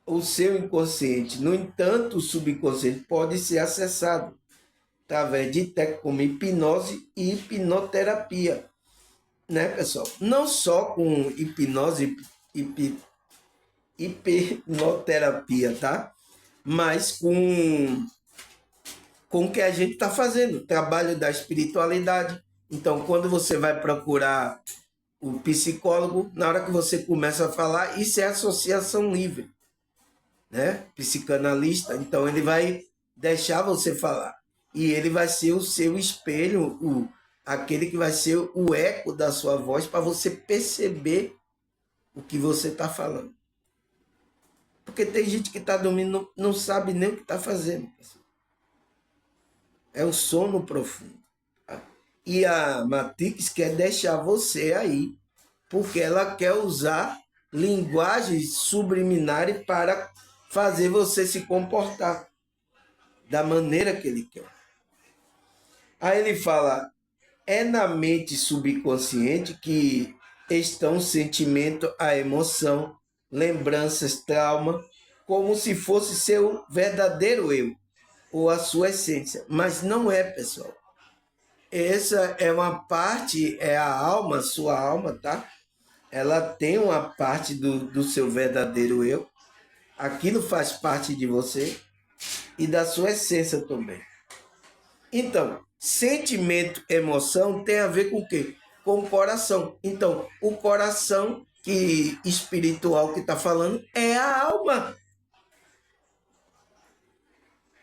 o seu inconsciente. No entanto, o subconsciente pode ser acessado através de técnicas como hipnose e hipnoterapia, né, pessoal? Não só com hipnose e hipnoterapia, tá? Mas com o que a gente está fazendo, trabalho da espiritualidade. Então, quando você vai procurar o psicólogo, na hora que você começa a falar, isso é associação livre, né? Psicanalista, então ele vai deixar você falar. E ele vai ser o seu espelho, aquele que vai ser o eco da sua voz para você perceber o que você está falando. Porque tem gente que está dormindo, não sabe nem o que está fazendo. É o sono profundo. Tá? E a Matrix quer deixar você aí, porque ela quer usar linguagens subliminares para fazer você se comportar da maneira que ele quer. Aí ele fala, é na mente subconsciente que estão o sentimento, a emoção, lembranças, trauma, como se fosse seu verdadeiro eu, ou a sua essência. Mas não é, pessoal. Essa é uma parte, é a alma, sua alma, tá? Ela tem uma parte do seu verdadeiro eu. Aquilo faz parte de você e da sua essência também. Então, sentimento, emoção tem a ver com o quê? Com o coração. Então, o coração que espiritual que está falando é a alma.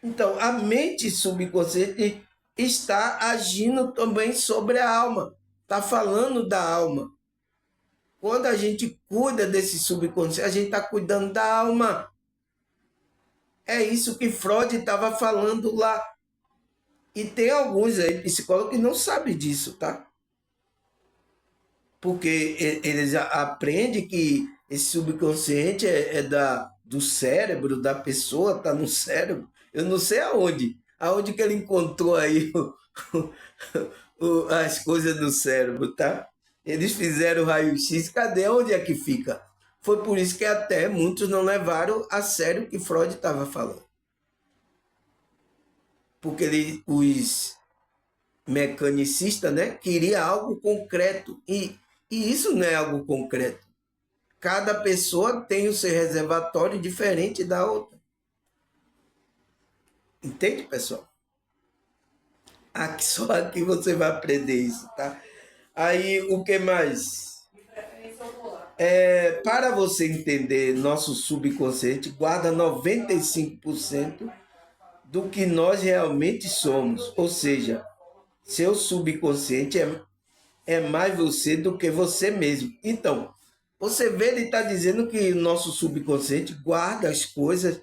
Então, a mente subconsciente está agindo também sobre a alma. Está falando da alma. Quando a gente cuida desse subconsciente, a gente está cuidando da alma. É isso que Freud estava falando lá. E tem alguns aí, psicólogos, que não sabem disso, tá? Porque eles aprendem que esse subconsciente é do cérebro, da pessoa, tá no cérebro. Eu não sei aonde. Aonde que ele encontrou aí as coisas do cérebro, tá? Eles fizeram o raio-x, cadê? Onde é que fica? Foi por isso que até muitos não levaram a sério o que Freud estava falando. Porque mecanicista, né? Queria algo concreto. E isso não é algo concreto. Cada pessoa tem o seu reservatório diferente da outra. Entende, pessoal? Aqui, só aqui você vai aprender isso, tá? Aí, o que mais? Para você entender, nosso subconsciente guarda 95% do que nós realmente somos. Ou seja, seu subconsciente é mais você do que você mesmo. Então, você vê, ele está dizendo que o nosso subconsciente guarda as coisas,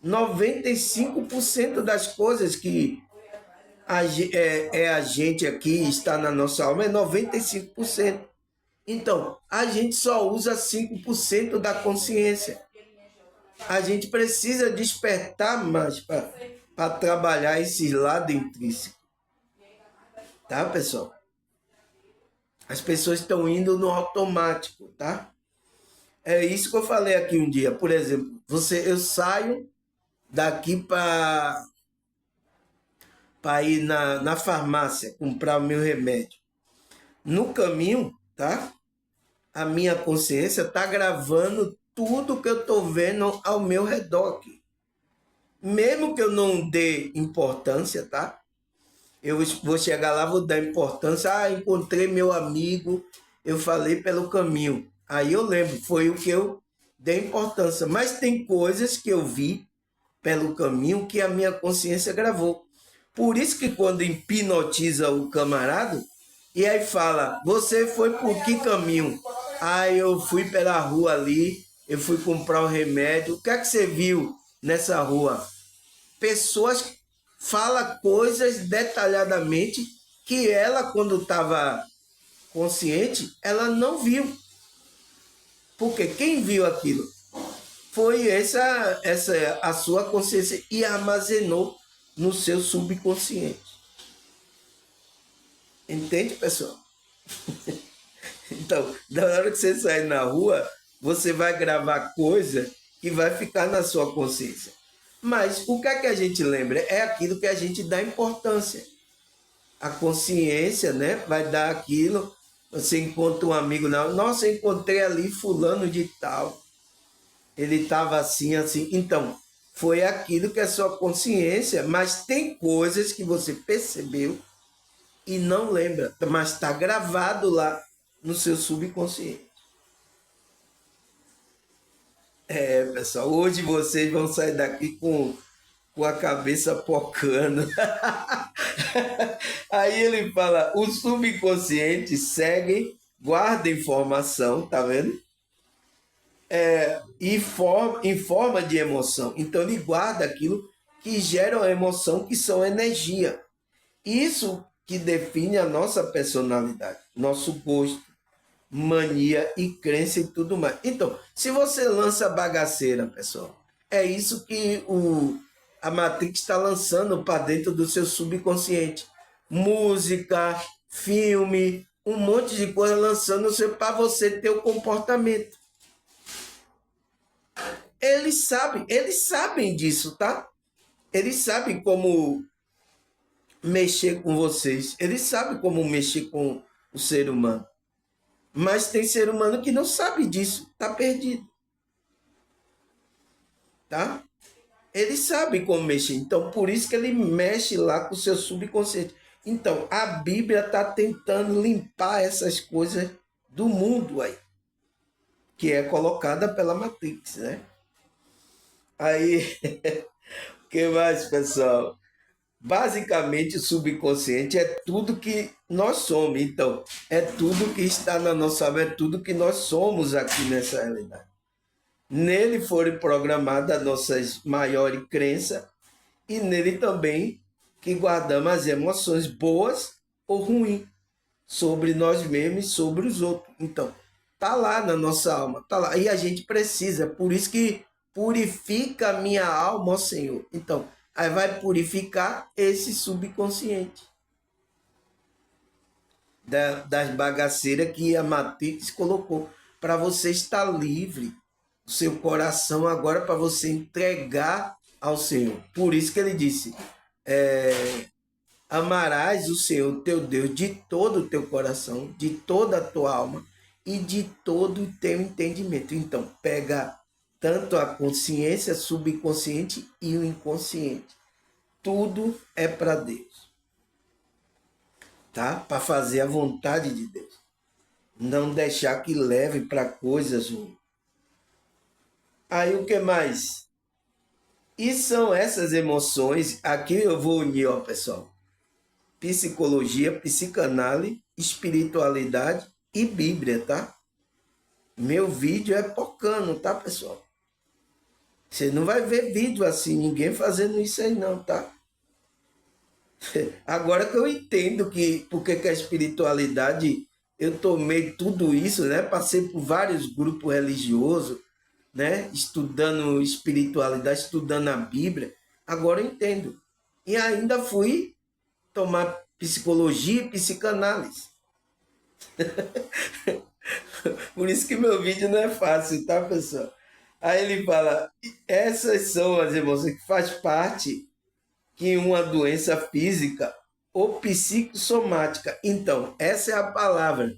95% das coisas que a gente aqui está na nossa alma, é 95%. Então, a gente só usa 5% da consciência. A gente precisa despertar mais para trabalhar esse lado intrínseco. Tá, pessoal? As pessoas estão indo no automático, tá? É isso que eu falei aqui um dia. Por exemplo, eu saio daqui para ir na farmácia comprar o meu remédio. No caminho, tá? A minha consciência está gravando tudo que eu estou vendo ao meu redor aqui. Mesmo que eu não dê importância, tá? Eu vou chegar lá, vou dar importância. Ah, encontrei meu amigo, eu falei pelo caminho. Aí eu lembro, foi o que eu dei importância. Mas tem coisas que eu vi pelo caminho que a minha consciência gravou. Por isso que quando hipnotiza o camarada, e aí fala, você foi por que caminho? Ah, eu fui pela rua ali, eu fui comprar um remédio. O que é que você viu nessa rua? Pessoas falam coisas detalhadamente que ela, quando estava consciente, ela não viu. Porque quem viu aquilo foi essa a sua consciência e armazenou no seu subconsciente. Entende, pessoal? Então, da hora que você sair na rua, você vai gravar coisa que vai ficar na sua consciência. Mas o que é que a gente lembra? É aquilo que a gente dá importância. A consciência, né, vai dar aquilo. Você encontra um amigo, não, nossa, eu encontrei ali fulano de tal. Ele estava assim, assim. Então, foi aquilo que é sua consciência, mas tem coisas que você percebeu e não lembra, mas está gravado lá no seu subconsciente. Pessoal, hoje vocês vão sair daqui com a cabeça pocando. Aí ele fala, o subconsciente segue, guarda informação, tá vendo? Em forma de emoção. Então ele guarda aquilo que gera a emoção, que são energia. Isso que define a nossa personalidade, nosso gosto, mania e crença e tudo mais. Então, se você lança bagaceira, pessoal, é isso que a Matrix está lançando para dentro do seu subconsciente. Música, filme, um monte de coisa lançando para você ter o comportamento. Eles sabem disso, tá? Eles sabem como mexer com vocês. Eles sabem como mexer com o ser humano. Mas tem ser humano que não sabe disso, tá perdido. Tá? Ele sabe como mexer. Então, por isso que ele mexe lá com o seu subconsciente. Então, a Bíblia está tentando limpar essas coisas do mundo aí, que é colocada pela Matrix, né? Aí, o que mais, pessoal? Basicamente, o subconsciente é tudo que nós somos. Então, é tudo que está na nossa alma, é tudo que nós somos aqui nessa realidade. Nele foram programadas nossas maiores crenças e nele também que guardamos as emoções boas ou ruins sobre nós mesmos e sobre os outros. Então, tá lá na nossa alma, tá lá. E a gente precisa, por isso que purifica a minha alma, ó Senhor. Então, aí vai purificar esse subconsciente das bagaceiras que a Matrix colocou para você estar livre, o seu coração agora para você entregar ao Senhor. Por isso que ele disse, Amarás o Senhor teu Deus de todo o teu coração, de toda a tua alma e de todo o teu entendimento. Então, pega tanto a consciência subconsciente e o inconsciente. Tudo é para Deus, tá? Para fazer a vontade de Deus. Não deixar que leve para coisas ruins. Aí o que mais? E são essas emoções, aqui eu vou unir, ó, pessoal, psicologia, psicanálise, espiritualidade e Bíblia, tá? Meu vídeo é pocano, tá, pessoal? Você não vai ver vídeo assim, ninguém fazendo isso aí não, tá? Agora que eu entendo que porque que a espiritualidade, eu tomei tudo isso, né? Passei por vários grupos religiosos, né? Estudando espiritualidade, estudando a Bíblia. Agora eu entendo. E ainda fui tomar psicologia e psicanálise. Por isso que meu vídeo não é fácil, tá, pessoal? Aí ele fala, essas são as emoções que faz parte que uma doença física ou psicossomática. Então, essa é a palavra.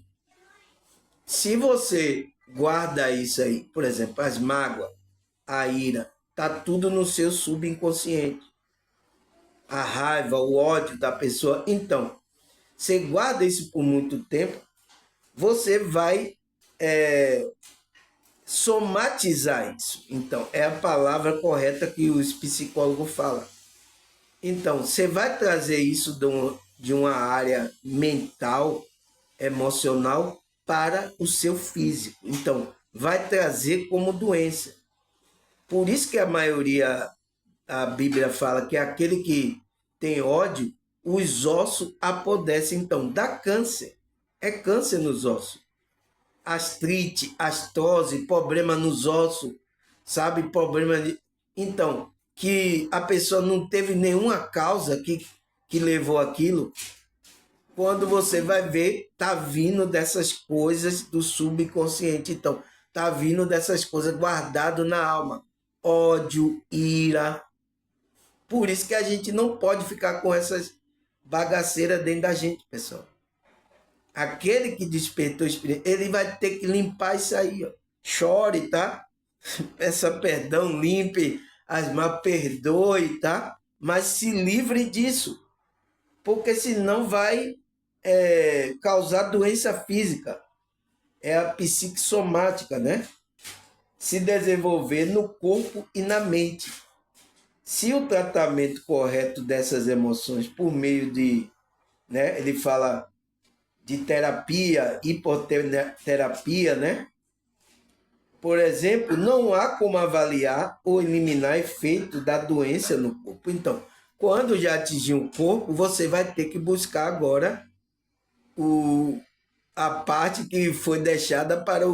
Se você guarda isso aí, por exemplo, as mágoas, a ira, tá tudo no seu subconsciente. A raiva, o ódio da pessoa. Então, você guarda isso por muito tempo, você vai somatizar isso. Então, é a palavra correta que os psicólogos falam. Então, você vai trazer isso de uma área mental, emocional, para o seu físico. Então, vai trazer como doença. Por isso que a maioria, a Bíblia fala que aquele que tem ódio, os ossos apodrecem. Então, dá câncer. É câncer nos ossos. Artrite, astose, problema nos ossos, sabe? Problema de... Então, que a pessoa não teve nenhuma causa que levou aquilo. Quando você vai ver, tá vindo dessas coisas do subconsciente. Então, tá vindo dessas coisas guardado na alma. Ódio, ira. Por isso que a gente não pode ficar com essas bagaceiras dentro da gente, pessoal. Aquele que despertou o espírito, ele vai ter que limpar isso aí, ó. Chore, tá? Peça perdão, limpe as más, perdoe, tá? Mas se livre disso, porque senão vai causar doença física. É a psicossomática, né? Se desenvolver no corpo e na mente. Se o tratamento correto dessas emoções por meio de, né? Ele fala de terapia, hipoterapia, né? Por exemplo, não há como avaliar ou eliminar efeito da doença no corpo. Então, quando já atingir o corpo, você vai ter que buscar agora a parte que foi deixada para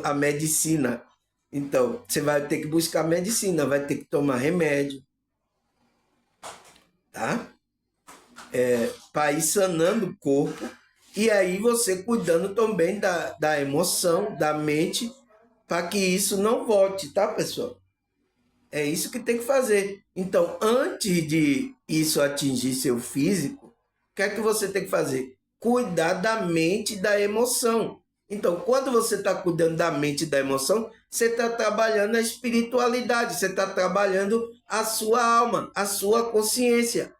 a medicina. Então, você vai ter que buscar medicina, vai ter que tomar remédio, tá? Para ir sanando o corpo. E aí você cuidando também da emoção, da mente, para que isso não volte, tá, pessoal? É isso que tem que fazer. Então, antes de isso atingir seu físico, o que é que você tem que fazer? Cuidar da mente e da emoção. Então, quando você está cuidando da mente e da emoção, você está trabalhando a espiritualidade, você está trabalhando a sua alma, a sua consciência.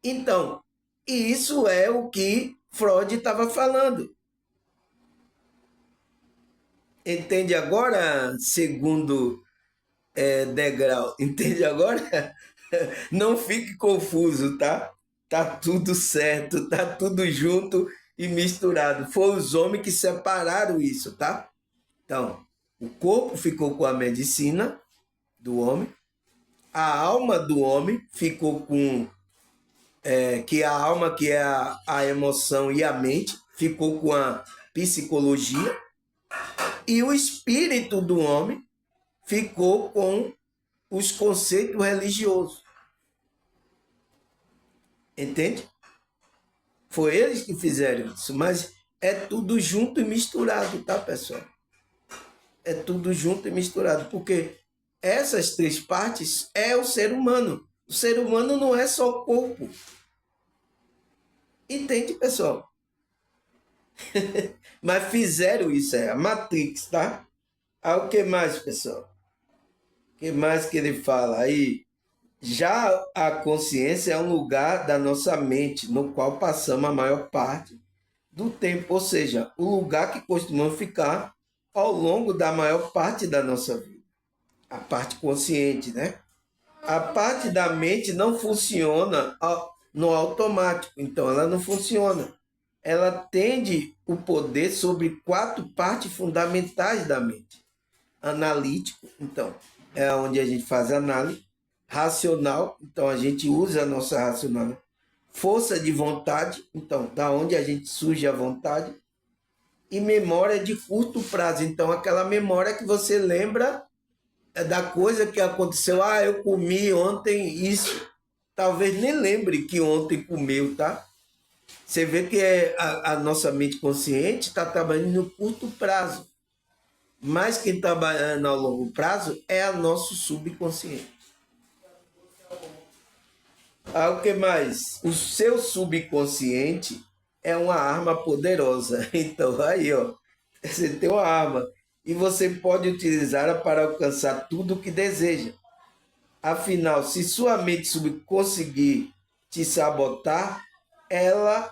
Então, isso é o que Freud estava falando. Entende agora, segundo degrau? Entende agora? Não fique confuso, tá? Tá tudo certo, tá tudo junto e misturado. Foi os homens que separaram isso, tá? Então, o corpo ficou com a medicina do homem, a alma do homem ficou com que a alma, que é a emoção e a mente, ficou com a psicologia, e o espírito do homem ficou com os conceitos religiosos. Entende? Foi eles que fizeram isso, mas é tudo junto e misturado, tá, pessoal? É tudo junto e misturado, porque essas três partes é o ser humano. O ser humano não é só o corpo. Entende, pessoal? Mas fizeram isso, é a Matrix, tá? Ah, o que mais, pessoal? O que mais que ele fala aí? Já a consciência é um lugar da nossa mente, no qual passamos a maior parte do tempo, ou seja, o lugar que costumamos ficar ao longo da maior parte da nossa vida. A parte consciente, né? A parte da mente não funciona no automático, então ela não funciona. Ela tende o poder sobre quatro partes fundamentais da mente. Analítico, então, é onde a gente faz análise. Racional, então a gente usa a nossa racional. Força de vontade, então, da onde a gente surge a vontade. E memória de curto prazo, então aquela memória que você lembra da coisa que aconteceu. Ah, eu comi ontem isso. Talvez nem lembre que ontem comeu, tá? Você vê que a nossa mente consciente está trabalhando no curto prazo. Mas quem está trabalhando ao longo prazo é o nosso subconsciente. Ah, o que mais? O seu subconsciente é uma arma poderosa. Então, aí, ó, você tem uma arma e você pode utilizá-la para alcançar tudo o que deseja. Afinal, se sua mente conseguir te sabotar, ela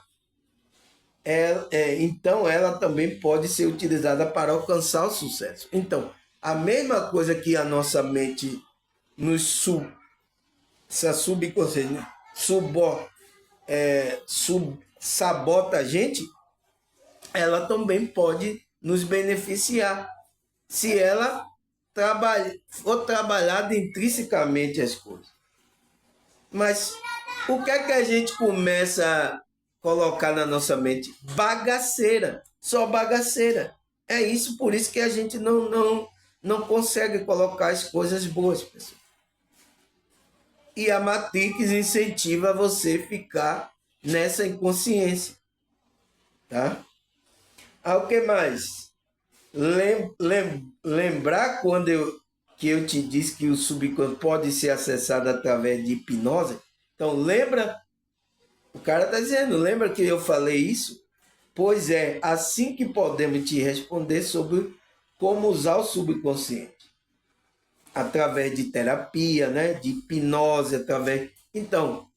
então ela também pode ser utilizada para alcançar o sucesso. Então, a mesma coisa que a nossa mente nos se a subconsciente sabota a gente, ela também pode nos beneficiar se ela for trabalhada intrinsecamente as coisas. Mas o que é que a gente começa a colocar na nossa mente? Bagaceira, só bagaceira. É isso, por isso que a gente não consegue colocar as coisas boas, pessoal. E a Matrix incentiva você a ficar nessa inconsciência, tá? Ah, o que mais? Lembrar quando que eu te disse que o subconsciente pode ser acessado através de hipnose? Então, lembra? O cara está dizendo, lembra que eu falei isso? Pois é, assim que podemos te responder sobre como usar o subconsciente. Através de terapia, né? De hipnose, através... Então,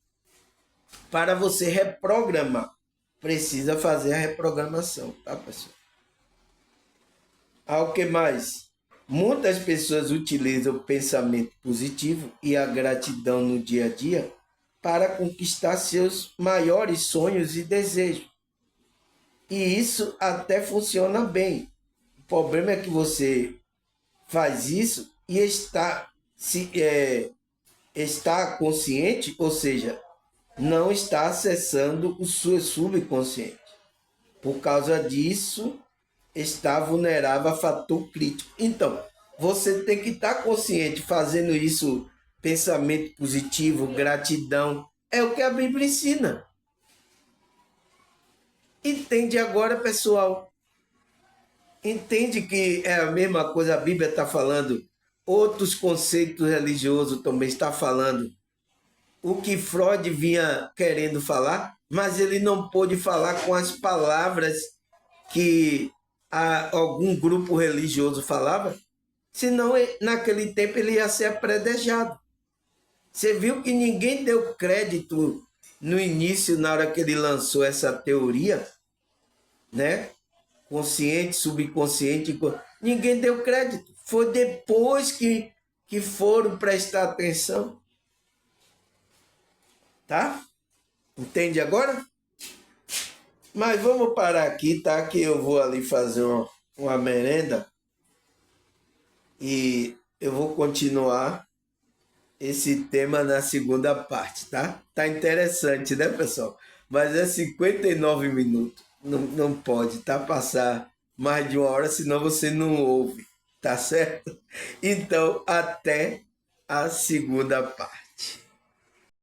para você reprogramar, precisa fazer a reprogramação, tá, pessoal? Ao que mais? Muitas pessoas utilizam o pensamento positivo e a gratidão no dia a dia para conquistar seus maiores sonhos e desejos. E isso até funciona bem. O problema é que você faz isso e está consciente, ou seja, não está acessando o seu subconsciente. Por causa disso, está vulnerável a fator crítico. Então, você tem que estar consciente fazendo isso, pensamento positivo, gratidão, é o que a Bíblia ensina. Entende agora, pessoal? Entende que é a mesma coisa, a Bíblia está falando, outros conceitos religiosos também está falando. O que Freud vinha querendo falar, mas ele não pôde falar com as palavras que algum grupo religioso falava, senão naquele tempo ele ia ser apredejado. Você viu que ninguém deu crédito no início, na hora que ele lançou essa teoria, né? Consciente, subconsciente, ninguém deu crédito. Foi depois que foram prestar atenção. Tá? Entende agora? Mas vamos parar aqui, tá? Que eu vou ali fazer uma merenda e eu vou continuar esse tema na segunda parte, tá? Tá interessante, né, pessoal? Mas é 59 minutos. Não pode, tá? Passar mais de uma hora, senão você não ouve, tá certo? Então, até a segunda parte.